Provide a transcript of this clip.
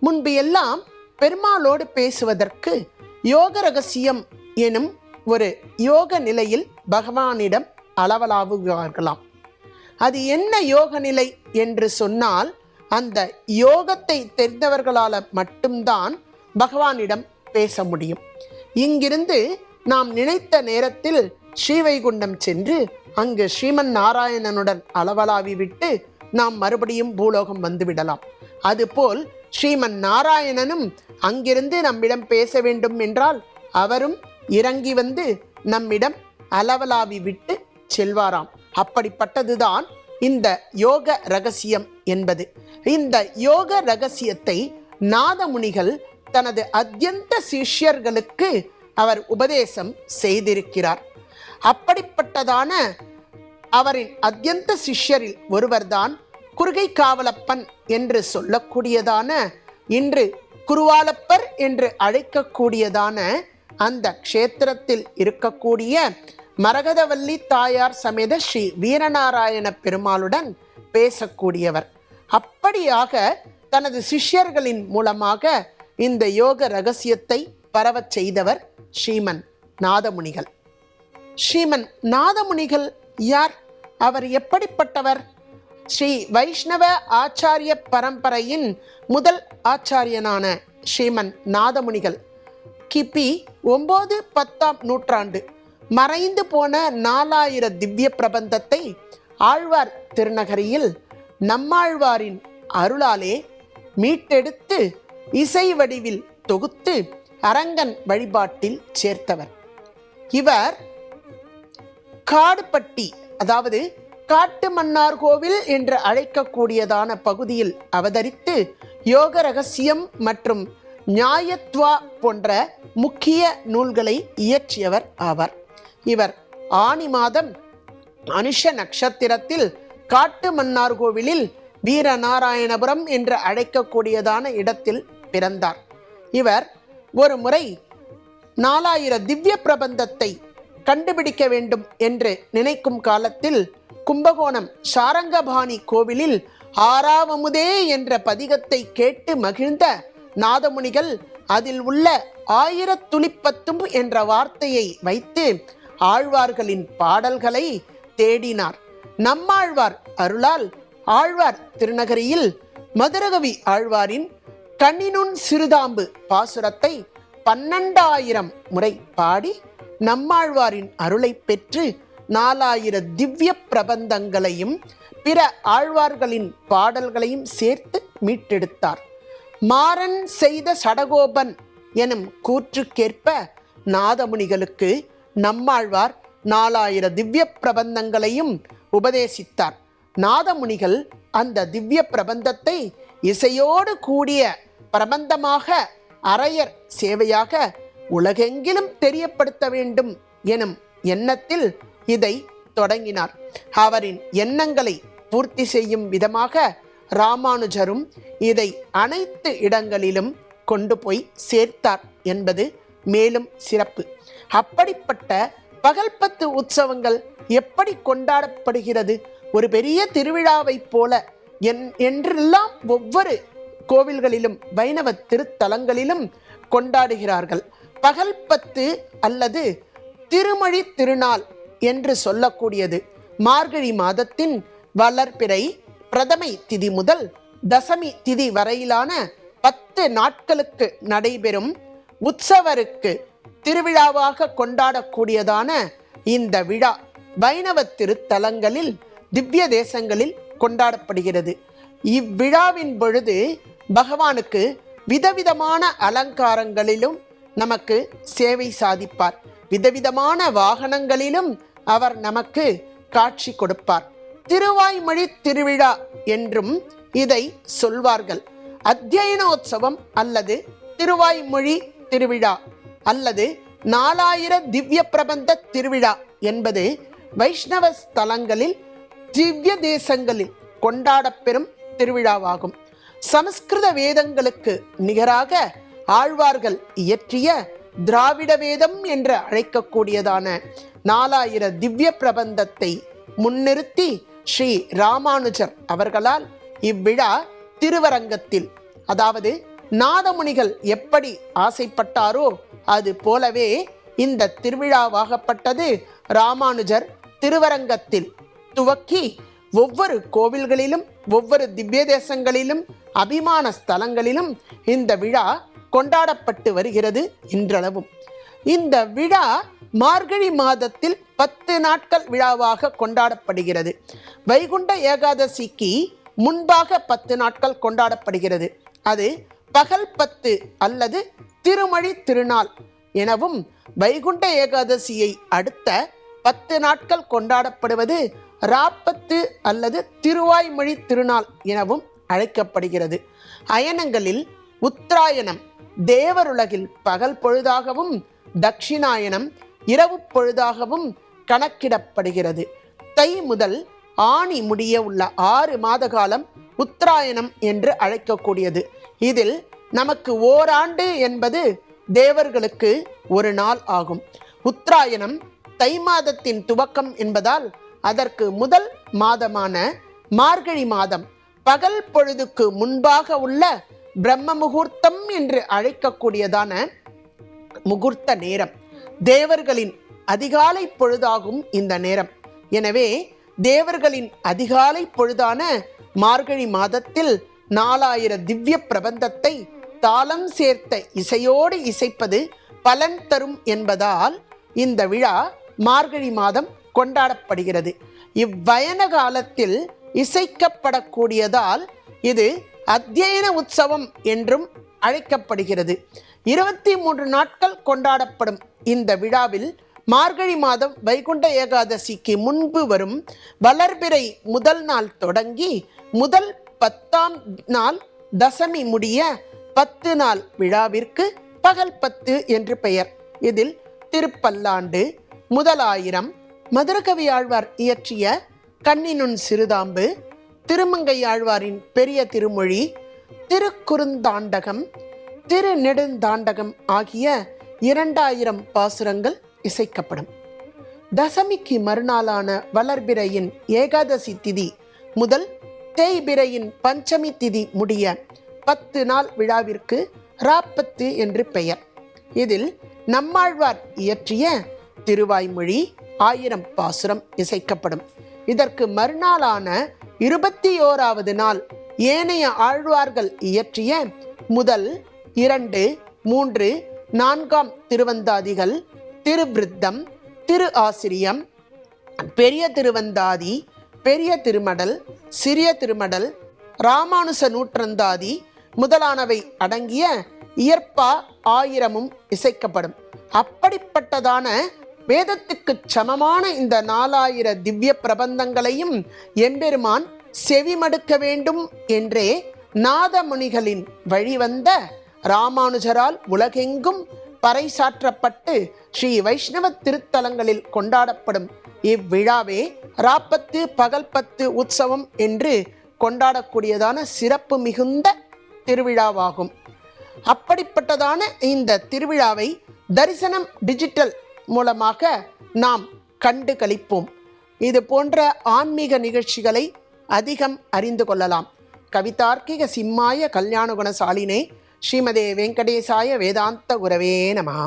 முன்பு எல்லாம் பெருமாளோடு பேசுவதற்கு யோக ரகசியம் எனும் ஒரு யோக நிலையில் பகவானிடம் அளவலாவுகிறார்களாம். அது என்ன யோக நிலை என்று சொன்னால், அந்த யோகத்தை தெரிந்தவர்களால் மட்டும்தான் பகவானிடம் பேச முடியும். இங்கிருந்து நாம் நினைத்த நேரத்தில் ஸ்ரீவைகுண்டம் சென்று அங்கு ஸ்ரீமன் நாராயணனுடன் அளவலாவி விட்டு நாம் மறுபடியும் பூலோகம் வந்துவிடலாம். அதுபோல் ஸ்ரீமன் நாராயணனும் அங்கிருந்து நம்மிடம் பேச வேண்டும் என்றால் அவரும் இறங்கி வந்து நம்மிடம் அளவலாவி விட்டு செல்வாராம். அப்படிப்பட்டதுதான் இந்த யோக ரகசியம் என்பது. இந்த யோக ரகசியத்தை நாதமுனிகள் தனது அத்யந்த சிஷ்யர்களுக்கு அவர் உபதேசம் செய்திருக்கிறார். அப்படிப்பட்டதான அவரின் அத்யந்த சிஷ்யரில் ஒருவர்தான் குறுகை காவலப்பன் என்று சொல்லக்கூடியதான, இன்று குருவாலப்பர் என்று அழைக்கக்கூடியதான அந்த க்ஷேத்திரத்தில் இருக்கக்கூடிய மரகதவல்லி தாயார் சமேத ஸ்ரீ வீரநாராயண பெருமாளுடன் பேசக்கூடியவர். அப்படியாக தனது சிஷ்யர்களின் மூலமாக இந்த யோக ரகசியத்தை பரவச் செய்தவர் ஸ்ரீமன் நாதமுனிகள். ஸ்ரீமன் நாதமுனிகள் யார்? அவர் எப்படிப்பட்டவர்? ஸ்ரீ வைஷ்ணவ ஆச்சாரிய பரம்பரையின் முதல் ஆச்சாரியனான ஸ்ரீமன் நாதமுனிகள் கிபி 9-10ஆம் நூற்றாண்டு மறைந்து போன 4000 திவ்ய பிரபந்தத்தை ஆழ்வார் திருநகரியில் நம்மாழ்வாரின் அருளாலே மீட்டெடுத்து இசை வடிவில் தொகுத்து அரங்கன் வழிபாட்டில் சேர்த்தவர். இவர் காடுபட்டி, அதாவது காட்டு மன்னார் கோவில் என்று அழைக்கக்கூடியதான பகுதியில் அவதரித்து யோக ரகசியம் மற்றும் நியாயத்வா போன்ற முக்கிய நூல்களை இயற்றியவர் ஆவார். இவர் ஆனி மாதம் அனுஷ நட்சத்திரத்தில் காட்டு மன்னார் கோவிலில் வீரநாராயணபுரம் என்று அழைக்கக்கூடியதான இடத்தில் பிறந்தார். இவர் ஒரு முறை 4000 திவ்ய பிரபந்தத்தை கண்டுபிடிக்க வேண்டும் என்று நினைக்கும் காலத்தில் கும்பகோணம் சாரங்கபாணி கோவிலில் ஆறாவமுதே என்ற பதிகத்தை கேட்டு மகிழ்ந்த நாதமுனிகள் அதில் உள்ள 1000 துளிப்பத்தும் என்ற வார்த்தையை வைத்து ஆழ்வார்களின் பாடல்களை தேடினார். நம்மாழ்வார் அருளால் ஆழ்வார் திருநகரியில் மதுரகவி ஆழ்வாரின் கண்ணினுன் சிறுதாம்பு பாசுரத்தை 12000 முறை பாடி நம்மாழ்வாரின் அருளை பெற்று 4000 திவ்ய பிரபந்தங்களையும் பிற ஆழ்வார்களின் பாடல்களையும் சேர்த்து மீட்டெடுத்தார். மாறன் செய்த சடகோபன் எனும் கூற்றுக்கேற்ப நாதமுனிகளுக்கு நம்மாழ்வார் 4000 திவ்ய பிரபந்தங்களையும் உபதேசித்தார். நாதமுனிகள் அந்த திவ்ய பிரபந்தத்தை இசையோடு கூடிய பிரபந்தமாக அரையர் சேவையாக உலகெங்கிலும் தெரியப்படுத்த வேண்டும் எனும் எண்ணத்தில் இதை தொடங்கினார். அவரின் எண்ணங்களை பூர்த்தி செய்யும் விதமாக ராமானுஜரும் இதை அனைத்து இடங்களிலும் கொண்டு போய் சேர்த்தார் என்பது மேலும் சிறப்பு. அப்படிப்பட்ட பகல்பத்து உற்சவங்கள் எப்படி கொண்டாடப்படுகிறது? ஒரு பெரிய திருவிழாவை போல என்றெல்லாம் ஒவ்வொரு கோவில்களிலும் வைணவ திருத்தலங்களிலும் கொண்டாடுகிறார்கள். பகல்பத்து அல்லது திருமொழி திருநாள் என்று சொல்லக்கூடியது மார்கழி மாதத்தின் வளர்பிறை பிரதமை திதி முதல் தசமி திதி வரையிலான 10 நாட்களுக்கு நடைபெறும் உற்சவருக்கு திருவிழாவாக கொண்டாடக்கூடியதான இந்த விழா வைணவ திருத்தலங்களில் திவ்ய தேசங்களில் கொண்டாடப்படுகிறது. இவ்விழாவின் பொழுது பகவானுக்கு விதவிதமான அலங்காரங்களிலும் நமக்கு சேவை சாதிப்பார். விதவிதமான வாகனங்களிலும் அவர் நமக்கு காட்சி கொடுப்பார். திருவாய்மொழி திருவிழா என்றும் இதை சொல்வார்கள். அத்தியனோத்சவம் அல்லது திருவாய்மொழி திருவிழா அல்லது 4000 திவ்ய பிரபந்த திருவிழா என்பது வைஷ்ணவ ஸ்தலங்களில் திவ்ய தேசங்களில் கொண்டாடப்பெறும் திருவிழாவாகும். சமஸ்கிருத வேதங்களுக்கு நிகராக ஆழ்வார்கள் இயற்றிய திராவிட வேதம் என்று அழைக்கக்கூடியதான 4000 திவ்ய பிரபந்தத்தை முன்னிறுத்தி ஸ்ரீ ராமானுஜர் அவர்களால் இவ்விழா திருவரங்கத்தில், அதாவது நாதமுனிகள் எப்படி ஆசைப்பட்டாரோ அது போலவே இந்த திருவிழாவாகப்பட்டது ராமானுஜர் திருவரங்கத்தில் துவக்கி ஒவ்வொரு கோவில்களிலும் ஒவ்வொரு திவ்ய தேசங்களிலும் அபிமான ஸ்தலங்களிலும் இந்த விழா கொண்டாடப்பட்டு வருகிறது இன்றளவும். இந்த விழா மார்கழி மாதத்தில் 10 நாட்கள் விழாவாக கொண்டாடப்படுகிறது. வைகுண்ட ஏகாதசிக்கு முன்பாக 10 நாட்கள் கொண்டாடப்படுகிறது. அது பகல் 10 அல்லது திருமழி திருநாள் எனவும், வைகுண்ட ஏகாதசியை அடுத்த 10 நாட்கள் கொண்டாடப்படுவது ராப்பத்து அல்லது திருவாய்மொழி திருநாள் எனவும் அழைக்கப்படுகிறது. அயனங்களில் உத்தராயணம் தேவருலகில் பகல் பொழுதாகவும் தட்சிணாயனம் இரவு பொழுதாகவும் கணக்கிடப்படுகிறது. தை முதல் ஆணி முடிய உள்ள 6 மாத காலம் உத்தராயணம் என்று அழைக்கக்கூடியது. இதில் நமக்கு ஓராண்டு என்பது தேவர்களுக்கு ஒரு நாள் ஆகும். உத்தராயணம் தை மாதத்தின் துவக்கம் என்பதால் அதற்கு முதல் மாதமான மார்கழி மாதம் பகல் பொழுதுக்கு முன்பாக உள்ள பிரம்ம முகூர்த்தம் என்று அழைக்கக்கூடியதான முகூர்த்த நேரம். தேவர்களின் அதிகாலை பொழுதாகும் இந்த நேரம். எனவே தேவர்களின் அதிகாலை பொழுதான மார்கழி மாதத்தில் 4000 திவ்ய பிரபந்தத்தை தாளம் சேர்த்த இசையோடு இசைப்பது பலன் தரும் என்பதால் இந்த விழா மார்கழி மாதம் கொண்டாடப்படுகிறது. இவ்வயன காலத்தில் இசைக்கப்படக்கூடியதால் இது அத்தியன உற்சவம் என்றும் அழைக்கப்படுகிறது. 23 நாட்கள் கொண்டாடப்படும் இந்த விழாவில் மார்கழி மாதம் வைகுண்ட ஏகாதசிக்கு முன்பு வரும் வளர்பிறை முதல் நாள் தொடங்கி முதல் 10ஆம் நாள் தசமி முடிய 10 நாள் விழாவிற்கு பகல் 10 என்று பெயர். இதில் திருப்பல்லாண்டு, முதலாயிரம், மதுரகவி ஆழ்வார் இயற்றிய கண்ணினுன் சிறுதாம்பு, திருமங்கையாழ்வாரின் பெரிய திருமொழி, திருக்குறுந்தாண்டகம், திருநெடுந்தாண்டகம் ஆகிய 2000 பாசுரங்கள் இசைக்கப்படும். தசமிக்கு மறுநாளான வளர்பிறையின் ஏகாதசி திதி முதல் தேய்பிறையின் பஞ்சமி திதி முடிய 10 நாள் விழாவிற்கு ராப்பத்து என்று பெயர். இதில் நம்மாழ்வார் இயற்றிய திருவாய்மொழி 1000 பாசுரம் இசைக்கப்படும். இதற்கு மறுநாளான 21வது நாள் ஏனைய ஆழ்வார்கள் இயற்றிய முதல் 2, 3, 4ஆம் திருவந்தாதிகள், திருவிருத்தம், திரு ஆசிரியம், பெரிய திருவந்தாதி, பெரிய திருமடல், சிறிய திருமடல், ராமானுச நூற்றந்தாதி முதலானவை அடங்கிய இயற்பா 1000ம் இசைக்கப்படும். அப்படிப்பட்டதான வேதத்துக்கு சமமான இந்த 4000 திவ்ய பிரபந்தங்களையும் எம்பெருமான் செவிமடுக்க வேண்டும் என்றே நாதமுனிகளின் வழிவந்த ராமானுஜரால் உலகெங்கும் பறைசாற்றப்பட்டு ஸ்ரீ வைஷ்ணவ திருத்தலங்களில் கொண்டாடப்படும் இவ்விழாவே ராப்பத்து பகல் 10 உற்சவம் என்று கொண்டாடக்கூடியதான சிறப்பு மிகுந்த திருவிழாவாகும். அப்படிப்பட்டதான இந்த திருவிழாவை தரிசனம் டிஜிட்டல் மூலமாக நாம் கண்டு களிப்போம். இது போன்ற ஆன்மீக நிகழ்ச்சிகளை அதிகம் அறிந்து கொள்ளலாம். கவிதார்க்கிக சிம்மாய கல்யாண குணசாலினே ஸ்ரீமதே வெங்கடேசாய வேதாந்த குரவே நமஹ.